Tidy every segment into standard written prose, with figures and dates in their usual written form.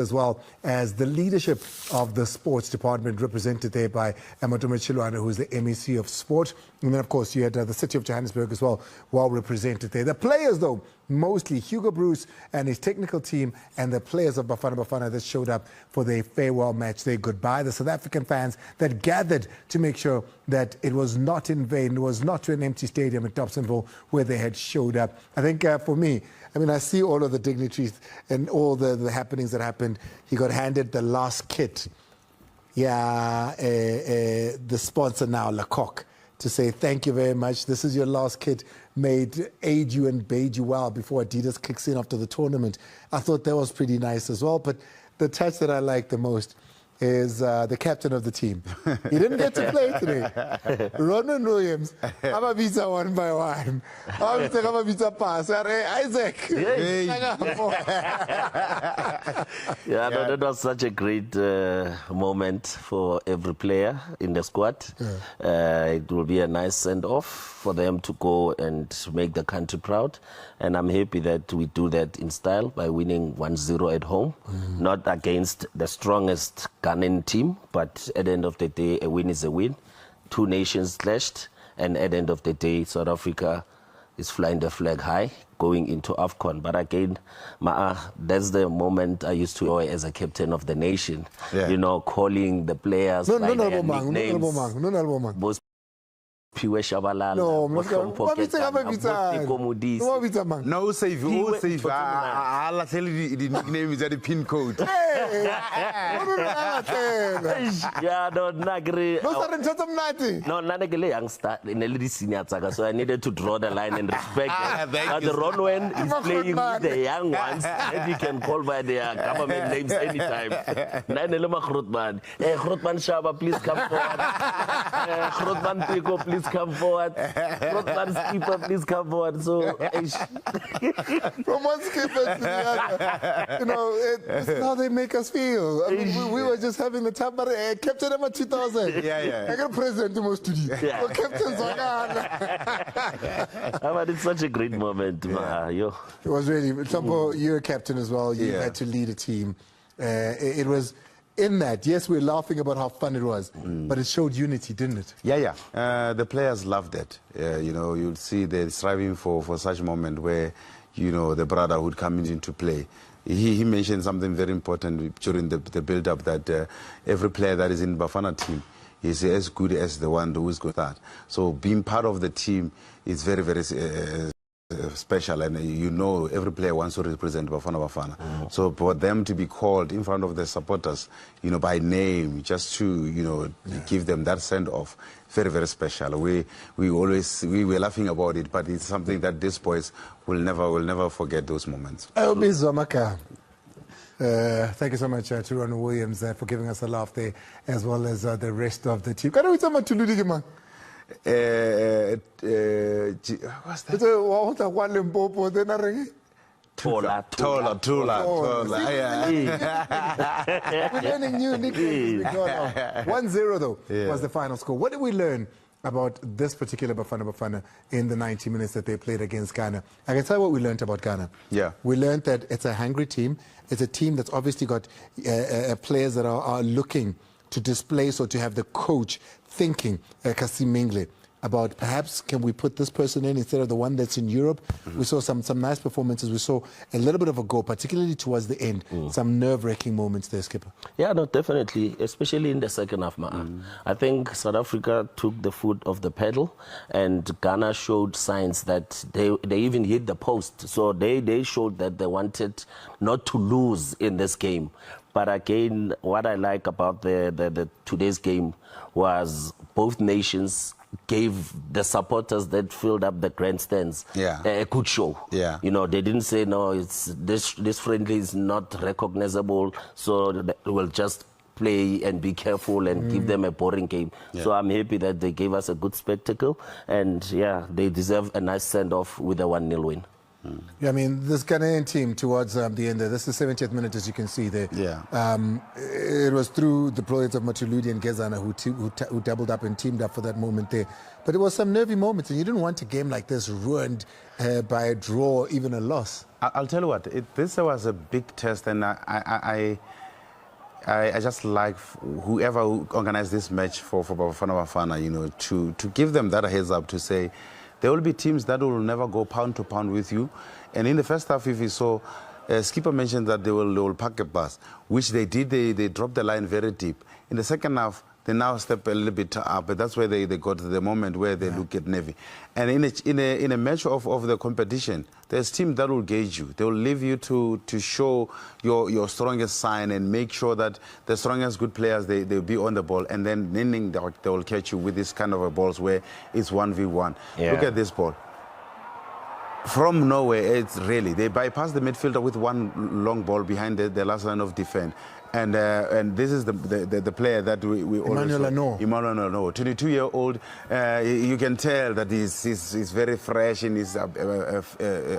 as well as the leadership of the sports department, represented there by Amatome Chilwana, who's the MEC of sport. And then, of course, you had the city of Johannesburg as well represented there. The players, though, mostly Hugo Bruce and his technical team, and the players of Bafana that showed up for their farewell match, their goodbye. The South African fans that gathered to make sure that it was not in vain, it was not to an empty stadium at Dobsonville where they had showed up. I think for me, I see all of the dignitaries and all the happenings that happened. He got handed the last kit. Yeah, the sponsor now, Lecoq, to say thank you very much. This is your last kit, aid you and bade you well before Adidas kicks in after the tournament. I thought that was pretty nice as well. But the touch that I like the most is the captain of the team. He didn't get to play today. Ronan Williams, Amabita one by one. Amabita pass. Isaac. Yeah, no, that was such a great moment for every player in the squad. Yeah. It will be a nice send-off for them to go and make the country proud. And I'm happy that we do that in style by winning 1-0 at home. Not against the strongest Ghanaian team, but at the end of the day, a win is a win. Two nations clashed, and at the end of the day, South Africa is flying the flag high, going into AFCON. But again, that's the moment I used to enjoy as a captain of the nation. Yeah. You know, calling the players by their nicknames. Piwe Shabalala, no save, all save. I'll tell you the nickname is at the pin code. Yeah, no, Nagri. No, Nanagale youngster in a little senior saga, so I needed to draw the line and respect. But the Ronwen is playing with the young ones, and you can call by their government names anytime. Nanelema Grotman. Hey, Grotman Shaba, please come forward. Grotman Pico, please come forward. Grotman Skipper, please come forward. So, from one skipper to the other, you know, it's how they make us feel. I mean, we were just having the time, but Captain Emma 2000. Yeah. I got president to most studio. Yeah. So Captain's but it's such a great moment. Yeah. It was really. Tambo, you're a captain as well. You had to lead a team. It was. In that, yes, we're laughing about how fun it was, but it showed unity, didn't it? Yeah. The players loved it. You know, you'd see they're striving for such a moment where, you know, the brotherhood coming into play. He mentioned something very important during the build-up, that every player that is in Bafana team is as good as the one who is good at that. So being part of the team is very, very special, and you know every player wants to represent Bafana. So for them to be called in front of the supporters, you know, by name, just to, you know, give them that send-off, very, very special. We were laughing about it, but it's something that these boys will never forget those moments. Thank you so much to Ronan Williams for giving us a laugh there, as well as the rest of the team. What's that? Tola. We're learning new nicknames. 1-0 though was the final score. What did we learn about this particular Bafana in the 90 minutes that they played against Ghana? I can tell you what we learned about Ghana. Yeah. We learned that it's a hungry team. It's a team that's obviously got players that are looking to displace or to have the coach thinking, Kasim Mingle, about perhaps can we put this person in instead of the one that's in Europe. We saw some nice performances. We saw a little bit of a go, particularly towards the end. Some nerve-wracking moments there, Skipper. Yeah, no, definitely, especially in the second half. I think South Africa took the foot off the pedal, and Ghana showed signs that they even hit the post. So they showed that they wanted not to lose in this game. But again, what I like about the today's game was both nations gave the supporters that filled up the grandstands a good show. Yeah. You know, they didn't say, no, it's this friendly is not recognizable, so we'll just play and be careful and give them a boring game. So I'm happy that they gave us a good spectacle, and yeah, they deserve a nice send-off with a 1-0 win. Yeah, I mean, this Ghanaian team towards the end there, this is the 70th minute, as you can see there. Yeah. It was through the players of Matuludi and Gezana who doubled up and teamed up for that moment there. But it was some nervy moments, and you didn't want a game like this ruined by a draw or even a loss. I'll tell you what, this was a big test, and I just like whoever organized this match for Bafana, you know, to give them that heads up to say, there will be teams that will never go pound to pound with you. And in the first half, if you saw, Skipper mentioned that they will pack a bus, which they did. They dropped the line very deep. In the second half, they now step a little bit up, but that's where they got to the moment where they look at Navy. And in a match of the competition, there's teams that will gauge you. They will leave you to show your strongest sign and make sure that the strongest good players, they'll be on the ball, and then they will catch you with this kind of a balls where it's 1v1. Yeah. Look at this ball. From nowhere, it's really, they bypass the midfielder with one long ball behind the last line of defense. And this is the player that we Emmanuel Ano. Emmanuel Ano, 22-year-old. You can tell that he's very fresh in his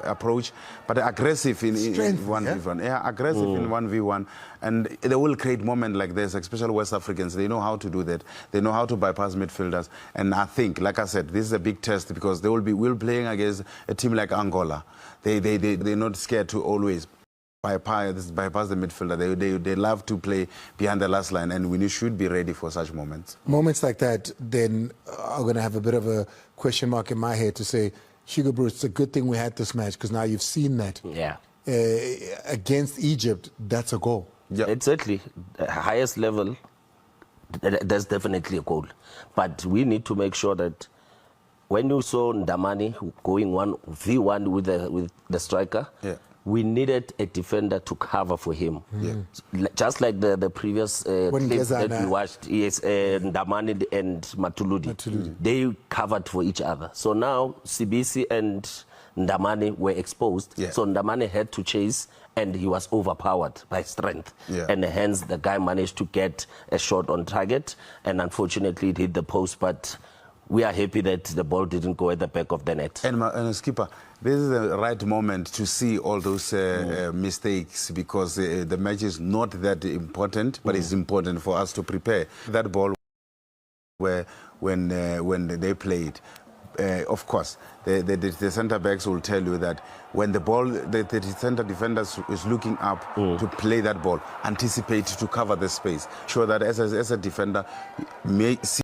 approach, but aggressive in 1v1. Yeah, aggressive in 1v1. And they will create moments like this, especially West Africans. They know how to do that. They know how to bypass midfielders. And I think, like I said, this is a big test because we'll be playing against a team like Angola. They're not scared to always bypass the midfielder. They love to play behind the last line, and we should be ready for such moments. Moments like that, then I'm going to have a bit of a question mark in my head to say, Hugo Bruce, it's a good thing we had this match because now you've seen that. Yeah. Against Egypt, that's a goal. Yeah. Exactly. Highest level, there's definitely a goal. But we need to make sure that when you saw Ndamani going 1v1 with the striker, we needed a defender to cover for him. Just like the previous clip that we watched, Ndamani and Matuludi. They covered for each other. So now Sibisi and Ndamani were exposed. So Ndamani had to chase, and he was overpowered by strength. And hence the guy managed to get a shot on target, and unfortunately it hit the post, but we are happy that the ball didn't go at the back of the net. And Skipper, this is the right moment to see all those mistakes because the match is not that important, but it's important for us to prepare. That ball when they played, of course, the centre-backs will tell you that when the ball, the centre defender is looking up to play that ball, anticipate to cover the space. Sure that as a defender, see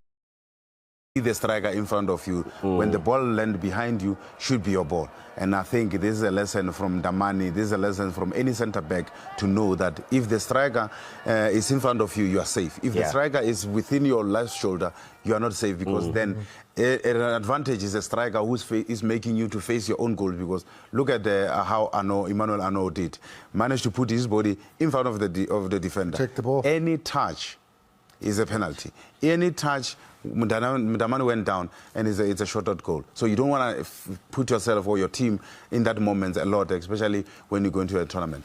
the striker in front of you. When the ball lands behind you, should be your ball. And I think this is a lesson from Damani, this is a lesson from any centre-back to know that if the striker is in front of you, you are safe. If the striker is within your left shoulder, you are not safe because then an advantage is a striker who is making you to face your own goal because look at how Emmanuel Ano did. Managed to put his body in front of the defender. Take the ball. Any touch is a penalty. Any touch, Mudamani went down, and it's a shot-out goal. So you don't want to put yourself or your team in that moment a lot, especially when you go into a tournament.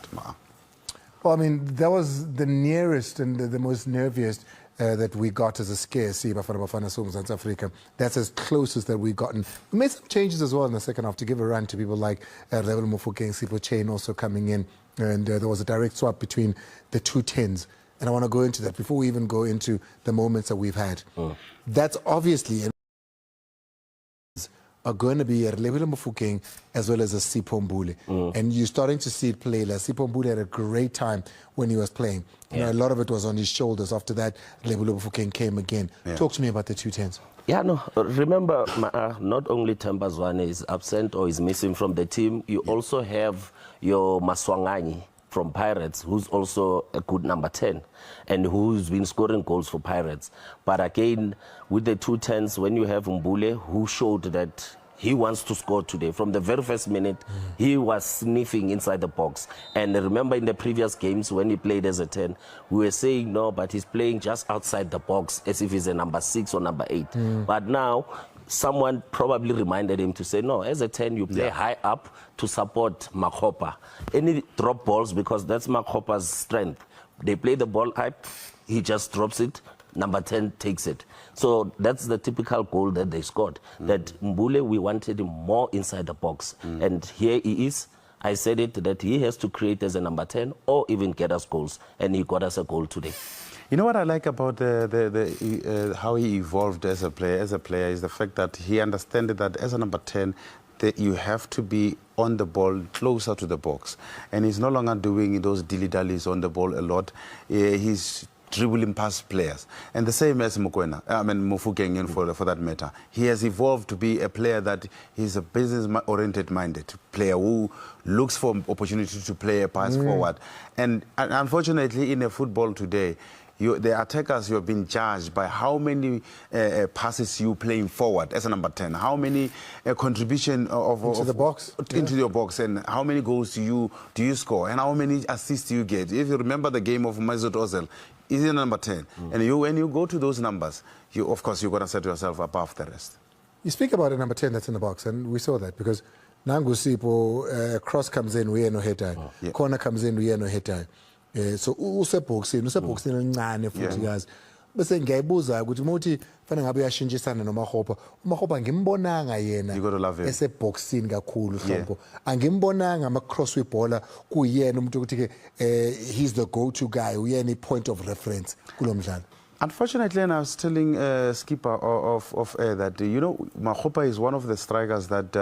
Well, I mean, that was the nearest and the most nerviest that we got as a scare. See, Bafana South Africa. That's as close as that we've gotten. We made some changes as well in the second half to give a run to people like Mofokeng, Sipo Chain also coming in. And there was a direct swap between the two tens. And I want to go into that before we even go into the moments that we've had. That's obviously are going to be a Mofokeng as well as a Sipho Mbule. And you're starting to see it play. Like Sipho Mbule had a great time when he was playing. You know, a lot of it was on his shoulders. After that, Mofokeng came again. Talk to me about the two tens. Yeah, no, remember, not only Tambazwane is absent or is missing from the team, you also have your Maswangani from Pirates, who's also a good number 10 and who's been scoring goals for Pirates. But again, with the two tens, when you have Mbule, who showed that he wants to score today. From the very first minute, he was sniffing inside the box. And remember in the previous games when he played as a 10, we were saying, no, but he's playing just outside the box as if he's a number 6 or number 8. But now, someone probably reminded him to say, no, as a 10, you play high up to support Makgopa. Any drop balls, because that's Makgopa's strength. They play the ball up, he just drops it, number 10 takes it. So that's the typical goal that they scored. That Mbule, we wanted him more inside the box. And here he is. I said it, that he has to create as a number 10 or even get us goals. And he got us a goal today. You know what I like about how he evolved as a player is the fact that he understood that as a number 10, that you have to be on the ball closer to the box. And he's no longer doing those dilly-dallies on the ball a lot. He's dribbling past players. And the same as Mofokeng for that matter. He has evolved to be a player that he's a business-oriented minded player who looks for opportunity to play a pass forward. And unfortunately, in a football today, the attackers, you have been judged by how many passes you playing forward as a number 10, how many contribution into the box, into your box, and how many goals do you score, and how many assists do you get. If you remember the game of Mesut Ozil, he's in number 10, and when you go to those numbers, of course you're going to set yourself above the rest. You speak about a number 10 that's in the box, and we saw that because Nangu Sipo, cross comes in, we no head time. Corner comes in, we no head time. So useboxini encane futhi yazi bese ngiyayibuza ukuthi umuthi fanele ngabe uyashintshisana noMakgopa ngimbonanga yena eseboxini kakhulu Hlompo angimbonanga ama cross ibhola kuyena umuntu ukuthi ke he's the go to guy uyena point of reference kulo mdlalo. Unfortunately, and I was telling Skipper of air that, you know, Makgopa is one of the strikers that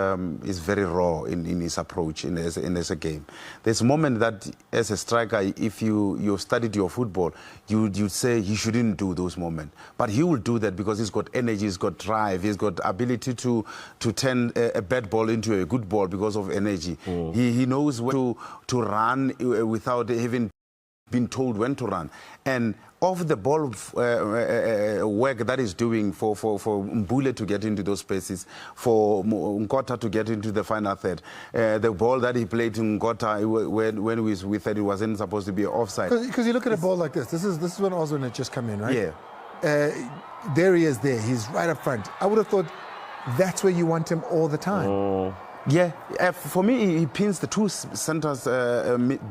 is very raw in his approach as a game. There's a moment that, as a striker, if you studied your football, you'd say he shouldn't do those moments. But he will do that because he's got energy, he's got drive, he's got ability to turn a bad ball into a good ball because of energy. He knows when to run without even being told when to run. And of the ball work that he's doing for Mbule to get into those spaces, for Nkota to get into the final third, the ball that he played to Nkota when we thought it wasn't supposed to be offside. Because you look at a ball like this. This is when Osman had just come in, right? Yeah. There he is. There he's right up front. I would have thought that's where you want him all the time. Yeah, for me, he pins the two centers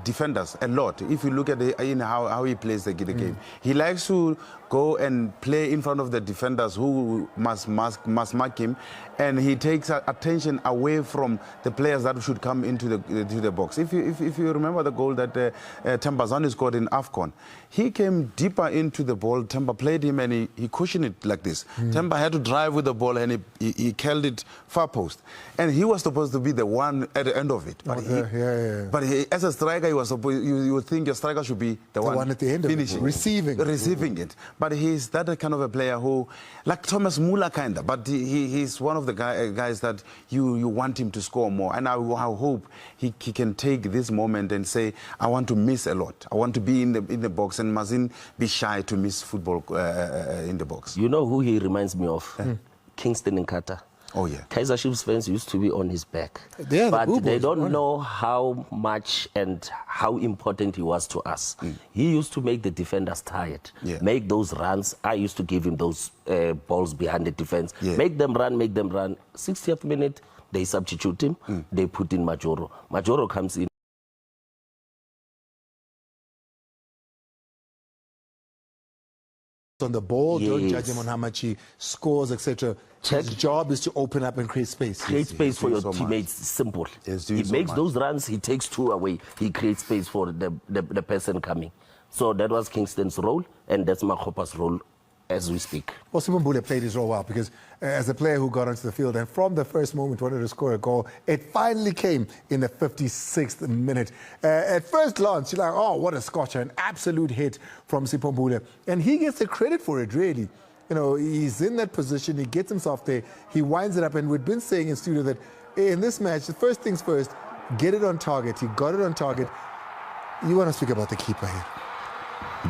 defenders a lot. If you look at how he plays the game, he likes to go and play in front of the defenders who must mark him, and he takes attention away from the players that should come into the box. If you remember the goal that Tembazani scored in AFCON, he came deeper into the ball. Temba played him and he cushioned it like this. Temba had to drive with the ball and he curled it far post, and he was supposed to be the one at the end of it. But, but as a striker, he was supposed, you would think your striker should be the one at the end finishing, of it, receiving it. But he's that kind of a player who, like Thomas Muller kind of, but he's one of the guys that you want him to score more. And I hope he can take this moment and say, I want to miss a lot. I want to be in the box, and mustn't be shy to miss football in the box. You know who he reminds me of? Kingston Nkata. Oh, yeah. Kaizer Chiefs fans used to be on his back. But they don't know how much and how important he was to us. He used to make the defenders tired, make those runs. I used to give him those balls behind the defense. Make them run, make them run. 60th minute, they substitute him. They put in Majoro. Majoro comes in. On the ball, don't judge him on how much he scores, etc. His job is to open up and create space. Create space for your teammates. Simple. He makes those runs, he takes two away. He creates space for the person coming. So that was Kingston's role, and that's Makgopa's role as we speak. Well, Mbule played his role well because as a player who got onto the field and from the first moment wanted to score a goal, it finally came in the 56th minute. At first glance, you're like, oh, what a scotcher, an absolute hit from Mbule. And he gets the credit for it, really. You know, he's in that position, he gets himself there, he winds it up, and we've been saying in studio that in this match, the first things first, get it on target. He got it on target. You want to speak about the keeper here?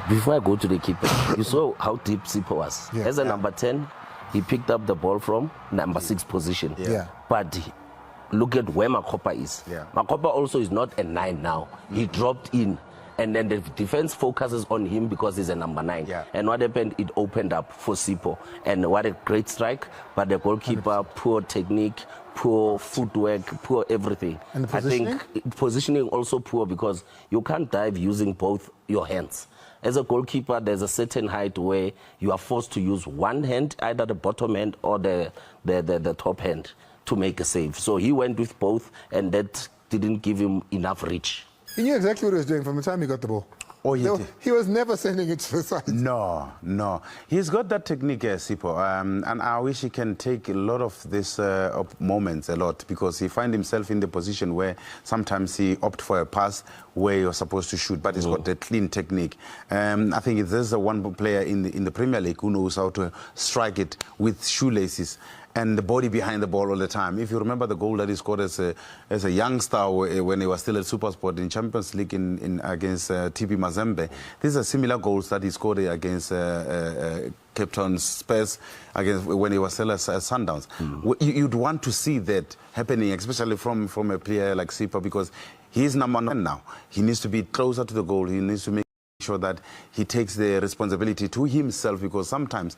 Before I go to the keeper, you saw how deep Sipho was. As a number 10, he picked up the ball from number 6 position. But look at where Makgopa is. Makgopa also is not a 9 now. He dropped in. And then the defense focuses on him because he's a number 9. Yeah. And what happened, it opened up for Sipho. And what a great strike, but the goalkeeper, poor technique, poor footwork, poor everything. And the positioning? I think positioning also poor because you can't dive using both your hands. As a goalkeeper, there's a certain height where you are forced to use one hand, either the bottom hand or the top hand, to make a save. So he went with both, and that didn't give him enough reach. He knew exactly what he was doing from the time he got the ball. Oh, he did. He was never sending it to the side. No, no. He's got that technique, Sipho, and I wish he can take a lot of these moments a lot, because he finds himself in the position where sometimes he opts for a pass where you're supposed to shoot, but he's got a clean technique. I think there's a one player in the Premier League who knows how to strike it with shoelaces and the body behind the ball all the time. If you remember the goal that he scored as a youngster when he was still at SuperSport in Champions League against TP Mazembe, these are similar goals that he scored against Cape Town Spurs when he was still at Sundowns. You'd want to see that happening, especially from a player like Sipho, because he's number 9 now. He needs to be closer to the goal. He needs to make sure that he takes the responsibility to himself, because sometimes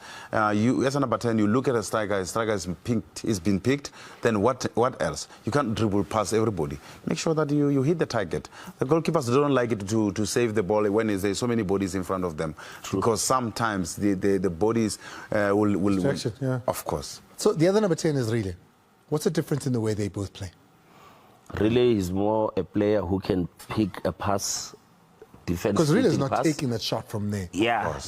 you, as a number 10, you look at a striker is been picked, then what else? You can't dribble past everybody. Make sure that you hit the target. The goalkeepers don't like it to save the ball when there's so many bodies in front of them. True. Because sometimes the bodies will yeah. Of course. So the other number 10 is Rile. What's the difference in the way they both play? Rile is more a player who can pick a pass. Because Rile is not taking that shot from there. Yeah,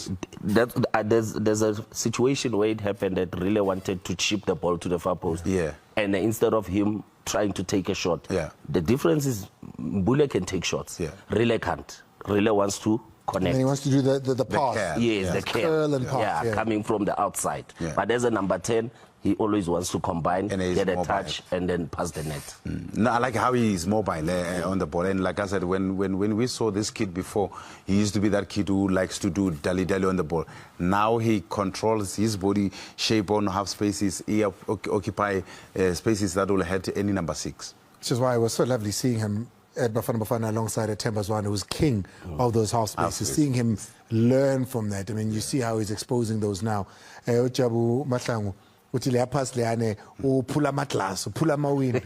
there's a situation where it happened that Rile wanted to chip the ball to the far post. Yeah. And instead of him trying to take a shot, yeah. The difference is Mbule can take shots. Yeah. Rile can't. Rile wants to connect. And he wants to do the pass. Yes, the curl and pass. Yeah, coming from the outside. Yeah. But as a number 10, he always wants to combine, get a touch, and then pass the net. No, I like how he is mobile on the ball. And like I said, when we saw this kid before, he used to be that kid who likes to do dally-dally on the ball. Now he controls his body shape on half spaces. He occupy spaces that will hurt any number 6. Which is why it was so lovely seeing him at Bafana alongside a Tembazwane, who's king of those half spaces. Seeing him learn from that. I mean, you see how he's exposing those now. Jabu Mahlangu. Uthi le pass le ane o phula matlaso phula mawini